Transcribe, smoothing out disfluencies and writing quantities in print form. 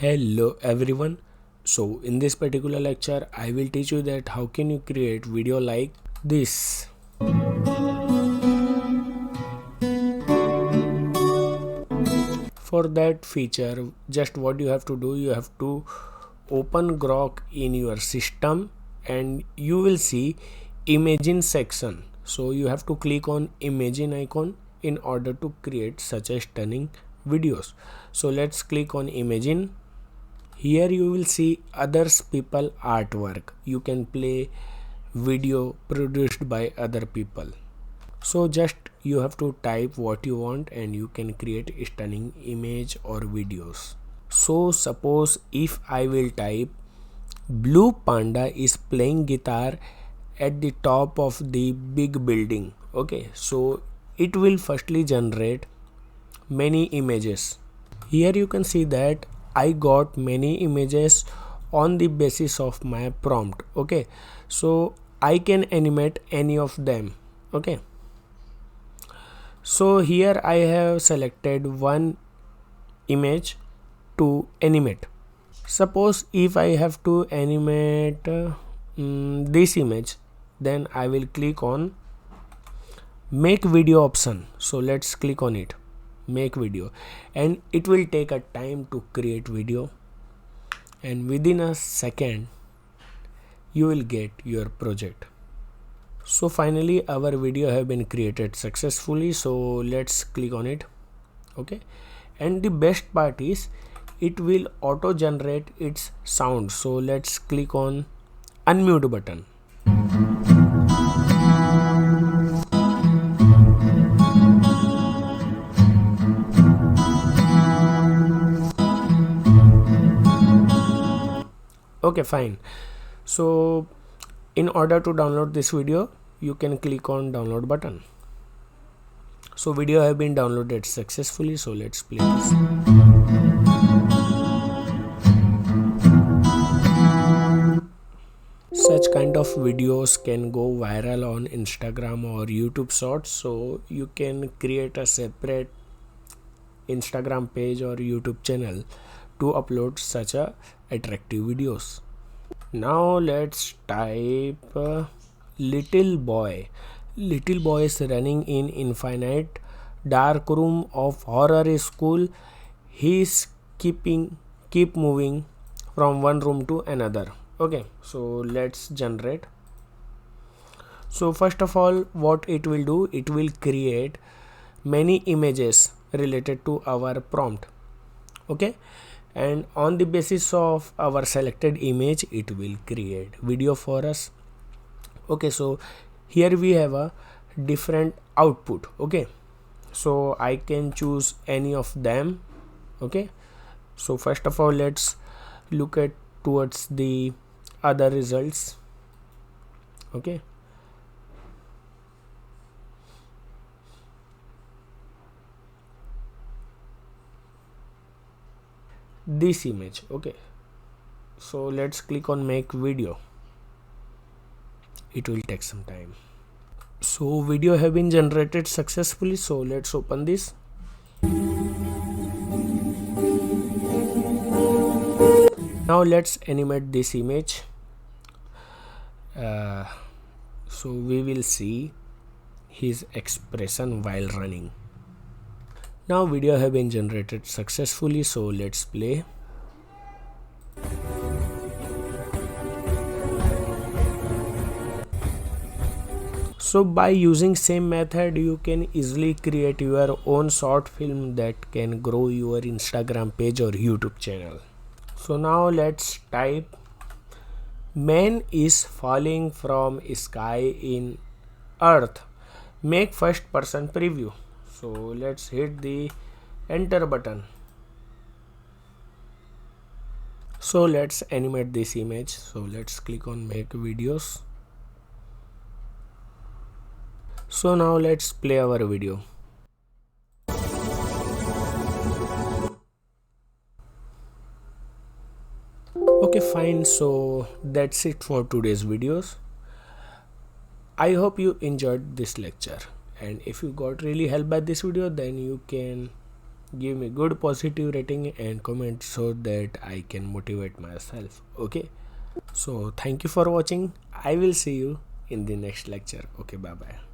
Hello everyone. So in this particular lecture I will teach you that how can you create video like this. For that feature, just what you have to do, you have to open Grok in your system and you will see imagine section. So you have to click on imagine icon in order to create such a stunning videos. So let's click on imagine. Here you will see others people artwork. You can play video produced by other people. So just you have to type what you want and you can create a stunning image or videos. So suppose if I will type blue panda is playing guitar at the top of the big building. Okay, so it will firstly generate many images. Here you can see that I got many images on the basis of my prompt. Okay, so I can animate any of them. Okay, so here I have selected one image to animate. Suppose if I have to animate this image, then I will click on make video option. So let's click on it, make video, and it will take a time to create video, and within a second you will get your project. So finally our video have been created successfully. So let's click on it. Okay, and the best part is it will auto generate its sound. So let's click on unmute button. Okay, fine. So in order to download this video, you can click on download button. So video have been downloaded successfully. So let's play this. Such kind of videos can go viral on Instagram or YouTube Shorts. So you can create a separate Instagram page or YouTube channel to upload such a attractive videos. Now let's type little boy. Little boy is running in infinite dark room of horror school. He is keep moving from one room to another. Okay, so let's generate. So first of all, what it will do, it will create many images related to our prompt. Okay, and on the basis of our selected image it will create video for us. Okay, so here we have a different output. Okay, so I can choose any of them. Okay, so first of all let's look at towards the other results. Okay, this image. Okay, so let's click on make video. It will take some time. So video have been generated successfully. So let's open this. Now let's animate this image. So we will see his expression while running. Now video have been generated successfully. So let's play. So by using same method you can easily create your own short film that can grow your Instagram page or YouTube channel. So now let's type man is falling from sky in earth, make first person preview. So let's hit the enter button. So let's animate this image. So let's click on make videos. So now let's play our video. Okay, fine. So that's it for today's videos. I hope you enjoyed this lecture, and if you got really help by this video, then you can give me good positive rating and comment so that I can motivate myself. Okay, so thank you for watching. I will see you in the next lecture. Okay, bye bye.